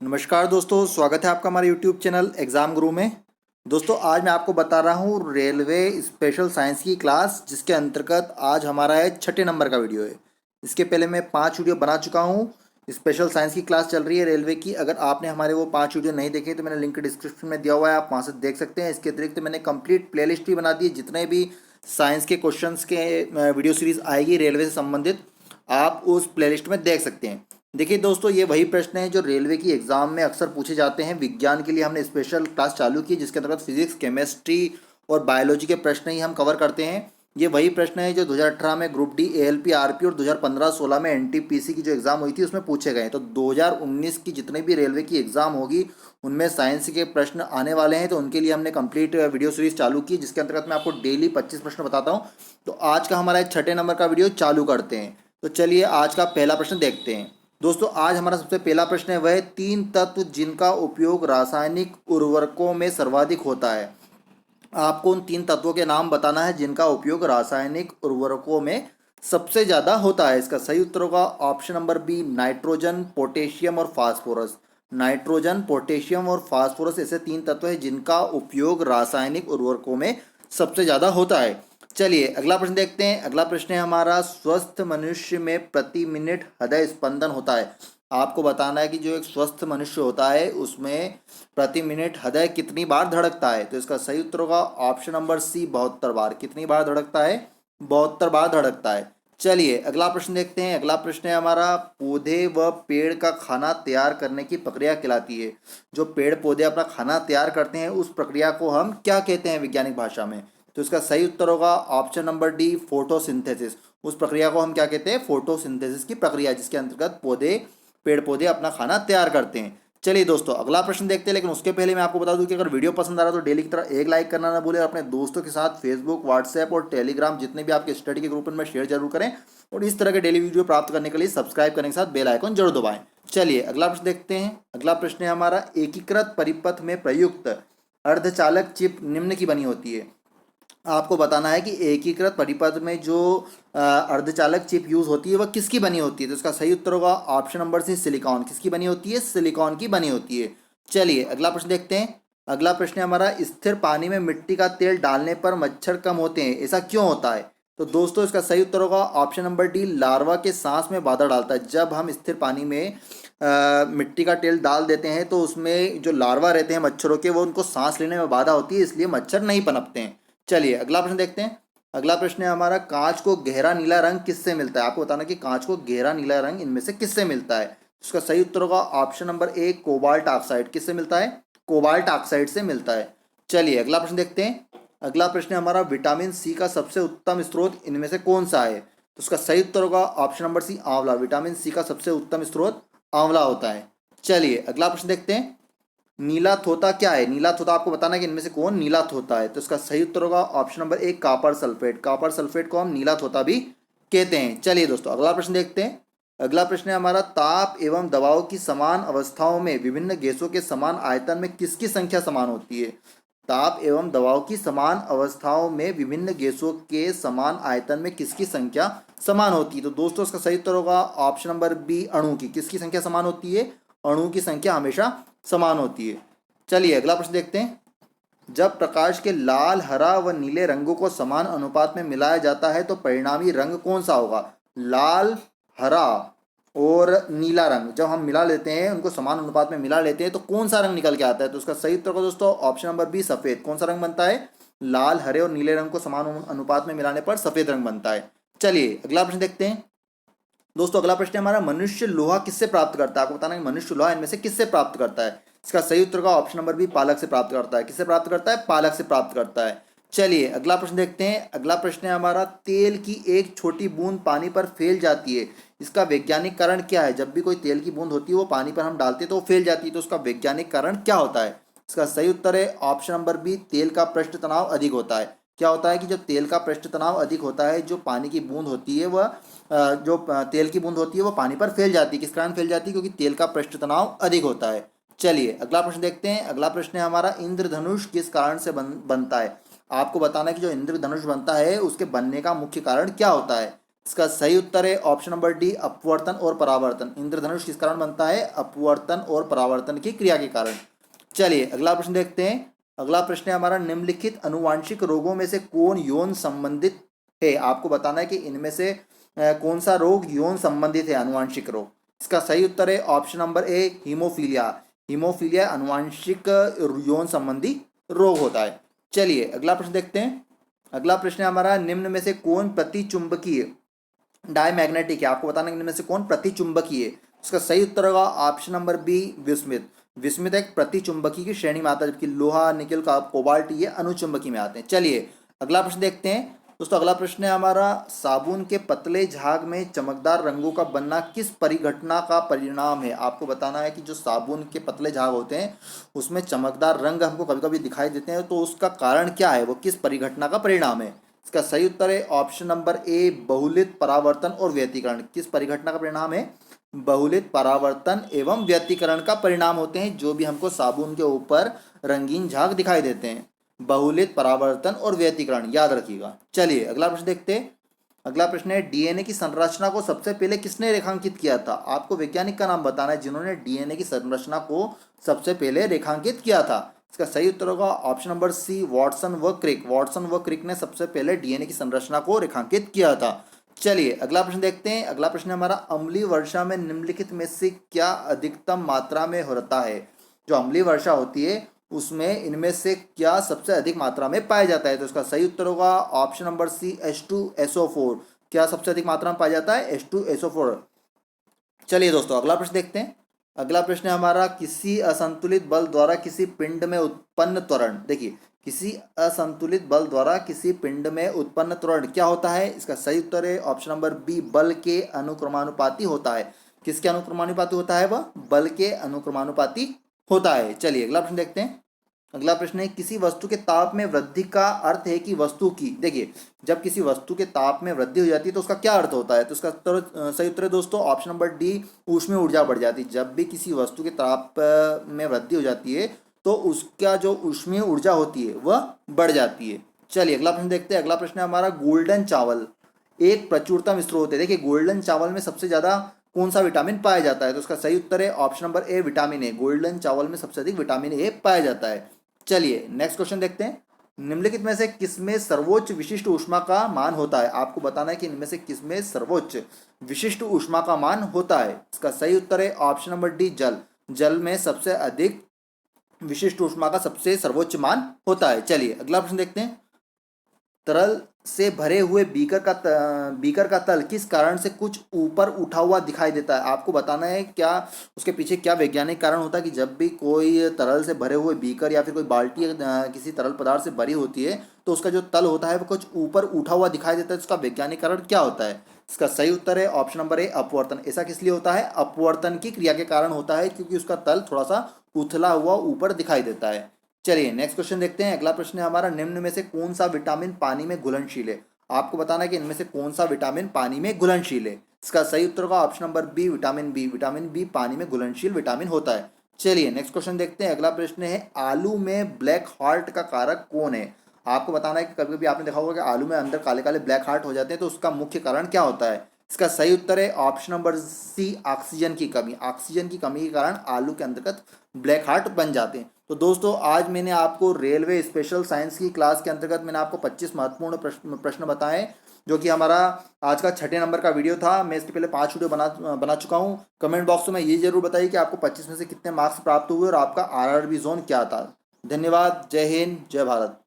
नमस्कार दोस्तों, स्वागत है आपका हमारे यूट्यूब चैनल एग्ज़ाम गुरु में। दोस्तों आज मैं आपको बता रहा हूँ रेलवे स्पेशल साइंस की क्लास, जिसके अंतर्गत आज हमारा है 6 नंबर का वीडियो है। इसके पहले मैं 5 वीडियो बना चुका हूँ। स्पेशल साइंस की क्लास चल रही है रेलवे की। अगर आपने हमारे वो 5 वीडियो नहीं देखे तो मैंने लिंक डिस्क्रिप्शन में दिया हुआ है, आप वहाँ से देख सकते हैं। इसके अतिरिक्त मैंने कंप्लीट प्लेलिस्ट भी बना दी है। जितने भी साइंस के क्वेश्चंस के वीडियो सीरीज़ आएगी रेलवे से संबंधित, आप उस प्लेलिस्ट में देख सकते हैं। देखिए दोस्तों, ये वही प्रश्न है जो रेलवे की एग्जाम में अक्सर पूछे जाते हैं। विज्ञान के लिए हमने स्पेशल क्लास चालू की, जिसके अंतर्गत फिजिक्स, केमिस्ट्री और बायोलॉजी के प्रश्न ही हम कवर करते हैं। ये वही प्रश्न है जो 2018 में ग्रुप डी, एएलपी, आरपी और 2015-16 में एनटीपीसी की जो एग्ज़ाम हुई थी उसमें पूछे गए। तो 2019 की जितनी भी रेलवे की एग्ज़ाम होगी उनमें साइंस के प्रश्न आने वाले हैं, तो उनके लिए हमने कंप्लीट वीडियो सीरीज चालू की, जिसके अंतर्गत मैं आपको डेली 25 प्रश्न बताता हूँ। तो आज का हमारा 6 नंबर का वीडियो चालू करते हैं। तो चलिए आज का पहला प्रश्न देखते हैं। दोस्तों आज हमारा सबसे पहला प्रश्न है, वह 3 तत्व जिनका उपयोग रासायनिक उर्वरकों में सर्वाधिक होता है। आपको उन 3 तत्वों के नाम बताना है जिनका उपयोग रासायनिक उर्वरकों में सबसे ज़्यादा होता है। इसका सही उत्तर होगा option number B, nitrogen, potassium और फास्फोरस। नाइट्रोजन, पोटेशियम और फास्फोरस ऐसे 3 तत्व हैं जिनका उपयोग रासायनिक उर्वरकों में सबसे ज़्यादा होता है। चलिए अगला प्रश्न देखते हैं। अगला प्रश्न है हमारा, स्वस्थ मनुष्य में प्रति मिनट हृदय स्पंदन होता है। आपको बताना है कि जो एक स्वस्थ मनुष्य होता है उसमें प्रति मिनट हृदय कितनी बार धड़कता है। तो इसका सही उत्तर होगा ऑप्शन नंबर सी, 72 बार। कितनी बार धड़कता है? 72 बार धड़कता है। चलिए अगला प्रश्न देखते हैं। अगला प्रश्न है हमारा, पौधे व पेड़ का खाना तैयार करने की प्रक्रिया कहलाती है। जो पेड़ पौधे अपना खाना तैयार करते हैं उस प्रक्रिया को हम क्या कहते हैं वैज्ञानिक भाषा में? तो इसका सही उत्तर होगा ऑप्शन नंबर डी, फोटोसिंथेसिस। उस प्रक्रिया को हम क्या कहते हैं? फोटोसिंथेसिस की प्रक्रिया, जिसके अंतर्गत पेड़ पौधे अपना खाना तैयार करते हैं। चलिए दोस्तों अगला प्रश्न देखते हैं, लेकिन उसके पहले मैं आपको बता दूं कि अगर वीडियो पसंद आ रहा है तो डेली की तरह एक लाइक करना ना भूलें, और अपने दोस्तों के साथ फेसबुक, व्हाट्सएप और टेलीग्राम जितने भी आपके स्टडी के ग्रुप में शेयर जरूर करें, और इस तरह के डेली वीडियो प्राप्त करने के लिए सब्सक्राइब करने के साथ बेल आइकन जरूर दबाएं। चलिए अगला प्रश्न देखते हैं। अगला प्रश्न है हमारा, एकीकृत परिपथ में प्रयुक्त अर्धचालक चिप निम्न की बनी होती है। आपको बताना है कि एकीकृत परिपथ में जो अर्धचालक चिप यूज होती है वह किसकी बनी होती है। तो इसका सही उत्तर होगा ऑप्शन नंबर सी, सिलिकॉन। किसकी बनी होती है? सिलिकॉन की बनी होती है। चलिए अगला प्रश्न देखते हैं। अगला प्रश्न है हमारा, स्थिर पानी में मिट्टी का तेल डालने पर मच्छर कम होते हैं, ऐसा क्यों होता है? तो दोस्तों इसका सही उत्तर होगा ऑप्शन नंबर डी, लार्वा के सांस में बाधा डालता है। जब हम स्थिर पानी में मिट्टी का तेल डाल देते हैं तो उसमें जो लार्वा रहते हैं मच्छरों के, वो उनको सांस लेने में बाधा होती है, इसलिए मच्छर नहीं पनपते हैं। चलिए अगला प्रश्न देखते हैं। अगला प्रश्न है हमारा, कांच को गहरा नीला रंग किससे मिलता है? आपको बताना कि कांच को गहरा नीला रंग इनमें से किससे मिलता है। उसका सही उत्तर होगा option number A, cobalt oxide. किससे मिलता है? कोबाल्ट ऑक्साइड से मिलता है। चलिए अगला प्रश्न देखते हैं। अगला प्रश्न है हमारा, विटामिन सी का सबसे उत्तम स्रोत इनमें से कौन सा है? तो उसका सही उत्तर होगा ऑप्शन नंबर सी, आंवला। विटामिन सी का सबसे उत्तम स्रोत आंवला होता है। चलिए अगला प्रश्न देखते हैं। नीला थोता क्या है? नीला थोता आपको बताना है कि इनमें से कौन नीला थोता है। तो इसका सही उत्तर होगा ऑप्शन नंबर एक, कॉपर सल्फेट। कॉपर सल्फेट को हम नीला थोता भी कहते हैं। चलिए दोस्तों अगला प्रश्न देखते हैं। अगला प्रश्न है हमारा, ताप एवं दबाव की समान अवस्थाओं में विभिन्न गैसों के समान आयतन में किसकी संख्या समान होती है? ताप एवं दबाव की समान अवस्थाओं में विभिन्न गैसों के समान आयतन में किसकी संख्या समान होती है? तो दोस्तों इसका सही उत्तर होगा ऑप्शन नंबर बी, अणु की। किसकी संख्या समान होती है? अणु की संख्या हमेशा समान होती है। चलिए अगला प्रश्न देखते हैं। जब प्रकाश के लाल, हरा व नीले रंगों को समान अनुपात में मिलाया जाता है तो परिणामी रंग कौन सा होगा? लाल, हरा और नीला रंग जब हम मिला लेते हैं, उनको समान अनुपात में मिला लेते हैं, तो कौन सा रंग निकल के आता है? तो उसका सही उत्तर होगा दोस्तों ऑप्शन नंबर बी, सफेद। कौन सा रंग बनता है? लाल, हरे और नीले रंग को समान अनुपात में मिलाने पर सफेद रंग बनता है। चलिए अगला प्रश्न देखते हैं। दोस्तों अगला प्रश्न है हमारा, मनुष्य लोहा किससे प्राप्त करता है? आपको बताना है मनुष्य लोहा इनमें से किससे प्राप्त करता है। इसका सही उत्तर का ऑप्शन नंबर बी, पालक से प्राप्त करता है। किससे प्राप्त करता है? पालक से प्राप्त करता है। चलिए अगला प्रश्न देखते हैं। अगला प्रश्न है हमारा, तेल की एक छोटी बूंद पानी पर फैल जाती है, इसका वैज्ञानिक कारण क्या है? जब भी कोई तेल की बूंद होती है वो पानी पर हम डालते हैं तो वो फैल जाती है, तो उसका वैज्ञानिक कारण क्या होता है? इसका सही उत्तर है ऑप्शन नंबर बी, तेल का पृष्ठ तनाव अधिक होता है। क्या होता है कि जब तेल का पृष्ठ तनाव अधिक होता है, जो पानी की बूंद होती है वह तेल की बूंद होती है वो पानी पर फैल जाती है। किस कारण फैल जाती है? क्योंकि तेल का पृष्ठ तनाव अधिक होता है। चलिए अगला प्रश्न देखते हैं। अगला प्रश्न है हमारा, इंद्रधनुष किस कारण से बनता है? आपको बताना है कि जो इंद्रधनुष बनता है उसके बनने का मुख्य कारण क्या होता है। इसका सही उत्तर है ऑप्शन नंबर डी, अपवर्तन और परावर्तन। इंद्रधनुष किस कारण बनता है? अपवर्तन और परावर्तन की क्रिया के कारण। चलिए अगला प्रश्न देखते हैं। अगला प्रश्न है हमारा, निम्नलिखित अनुवांशिक रोगों में से कौन यौन संबंधित है? आपको बताना है कि इनमें से कौन सा रोग यौन संबंधित है, अनुवांशिक रोग। इसका सही उत्तर है option number A, haemophilia. Haemophilia अनुवांशिक यौन संबंधी रोग होता है। चलिए अगला प्रश्न देखते हैं। अगला प्रश्न है हमारा, निम्न में से कौन प्रतिचुंबकीय डायमैग्नेटिक है? आपको बताना है कि इनमें से कौन प्रतिचुंबकीय है। उसका सही उत्तर होगा ऑप्शन नंबर बी, विस्मित। विस्मित एक प्रतिचुंबकी की श्रेणी में आता है, जबकि लोहा, निकल का कोबाल्ट ये अनुचुंबकी में आते हैं। चलिए अगला प्रश्न देखते हैं दोस्तों। अगला प्रश्न है हमारा, साबुन के पतले झाग में चमकदार रंगों का बनना किस परिघटना का परिणाम है? आपको बताना है कि जो साबुन के पतले झाग होते हैं उसमें चमकदार रंग हमको कभी कभी दिखाई देते हैं, तो उसका कारण क्या है, वो किस परिघटना का परिणाम है? इसका सही उत्तर है ऑप्शन नंबर ए, बहुलित परावर्तन और व्यतिकरण। किस परिघटना का परिणाम है? बहुलित परावर्तन एवं व्यतिकरण का परिणाम होते हैं जो भी हमको साबुन के ऊपर रंगीन झाग दिखाई देते हैं। बहुलित परावर्तन और व्यतिकरण याद रखिएगा। चलिए अगला प्रश्न देखते हैं। अगला प्रश्न है, डीएनए की संरचना को सबसे पहले किसने रेखांकित किया था? आपको वैज्ञानिक का नाम बताना है जिन्होंने डीएनए की संरचना को सबसे पहले रेखांकित किया था। इसका सही उत्तर होगा ऑप्शन नंबर सी, वॉटसन व क्रिक। वॉटसन व क्रिक ने सबसे पहले डीएनए की संरचना को रेखांकित किया था। चलिए अगला प्रश्न देखते हैं। अगला प्रश्न है हमारा, अम्लीय वर्षा में निम्नलिखित में से क्या अधिकतम मात्रा में होता है? जो अम्लीय वर्षा होती है उसमें इनमें से क्या सबसे अधिक मात्रा में पाया जाता है? तो इसका सही उत्तर होगा ऑप्शन नंबर सी, H2SO4। क्या सबसे अधिक मात्रा में पाया जाता है? H2SO4। चलिए दोस्तों अगला प्रश्न देखते हैं। अगला प्रश्न है हमारा, किसी असंतुलित बल द्वारा किसी पिंड में उत्पन्न त्वरण। देखिए, किसी असंतुलित बल द्वारा किसी पिंड में उत्पन्न त्वरण क्या होता है? इसका सही उत्तर है ऑप्शन नंबर बी, बल के अनुक्रमानुपाती होता है। किसके अनुक्रमानुपाती होता है? वह बल के अनुक्रमानुपाती होता है। चलिए अगला प्रश्न देखते हैं। अगला प्रश्न है, किसी वस्तु के ताप में वृद्धि का अर्थ है कि वस्तु की, देखिए जब किसी वस्तु के ताप में वृद्धि हो जाती है तो उसका क्या अर्थ होता है? तो उसका सही उत्तर है दोस्तों ऑप्शन नंबर डी, ऊष्मीय ऊर्जा बढ़ जाती है। जब भी किसी वस्तु के ताप में वृद्धि हो जाती है तो उसका जो ऊष्मीय ऊर्जा होती है वह बढ़ जाती है। चलिए अगला प्रश्न देखते हैं। अगला प्रश्न है हमारा, गोल्डन चावल एक प्रचुरतम स्रोत है। देखिए गोल्डन चावल में सबसे ज़्यादा कौन सा विटामिन पाया जाता है? तो उसका सही उत्तर है option number A, vitamin A. Golden चावल में सबसे अधिक विटामिन ए पाया जाता है। चलिए नेक्स्ट क्वेश्चन देखते हैं। निम्नलिखित में से किसमें सर्वोच्च विशिष्ट ऊष्मा का मान होता है? आपको बताना है कि इनमें से किसमें सर्वोच्च विशिष्ट ऊष्मा का मान होता है। इसका सही उत्तर है ऑप्शन नंबर डी, जल। जल में सबसे अधिक विशिष्ट ऊष्मा का सबसे सर्वोच्च मान होता है। चलिए अगला प्रश्न देखते हैं। तरल से भरे हुए बीकर का तल किस कारण से कुछ ऊपर उठा हुआ दिखाई देता है? आपको बताना है क्या उसके पीछे क्या वैज्ञानिक कारण होता है कि जब भी कोई तरल से भरे हुए बीकर या फिर कोई बाल्टी किसी तरल पदार्थ से भरी होती है तो उसका जो तल होता है वो कुछ ऊपर उठा हुआ दिखाई देता है। उसका वैज्ञानिक कारण क्या होता है? इसका सही उत्तर है ऑप्शन नंबर ए, अपवर्तन। ऐसा किस लिए होता है? अपवर्तन की क्रिया के कारण होता है, क्योंकि उसका तल थोड़ा सा उथला हुआ ऊपर दिखाई देता है। चलिए नेक्स्ट क्वेश्चन देखते हैं। अगला प्रश्न है हमारा, निम्न में से कौन सा विटामिन पानी में घुलनशील है? आपको बताना है कि इनमें से कौन सा विटामिन पानी में घुलनशील है। इसका सही उत्तर होगा option number B, vitamin B. Vitamin B पानी में घुलनशील विटामिन होता है। चलिए नेक्स्ट क्वेश्चन देखते हैं। अगला प्रश्न है, आलू में ब्लैक हार्ट का कारक कौन है? आपको बताना है कि कभी कभी आपने देखा होगा कि आलू में अंदर काले काले ब्लैक हार्ट हो जाते हैं, तो उसका मुख्य कारण क्या होता है? इसका सही उत्तर है ऑप्शन नंबर सी, ऑक्सीजन की कमी। ऑक्सीजन की कमी के कारण आलू के अंतर्गत ब्लैक हार्ट बन जाते हैं। तो दोस्तों आज मैंने आपको रेलवे स्पेशल साइंस की क्लास के अंतर्गत मैंने आपको 25 महत्वपूर्ण प्रश्न बताए, जो कि हमारा आज का 6 नंबर का वीडियो था। मैं इसके पहले 5 वीडियो बना चुका हूँ। कमेंट बॉक्स में ये जरूर बताइए कि आपको 25 में से कितने मार्क्स प्राप्त हुए और आपका RRB जोन क्या था। धन्यवाद। जय हिंद, जय भारत।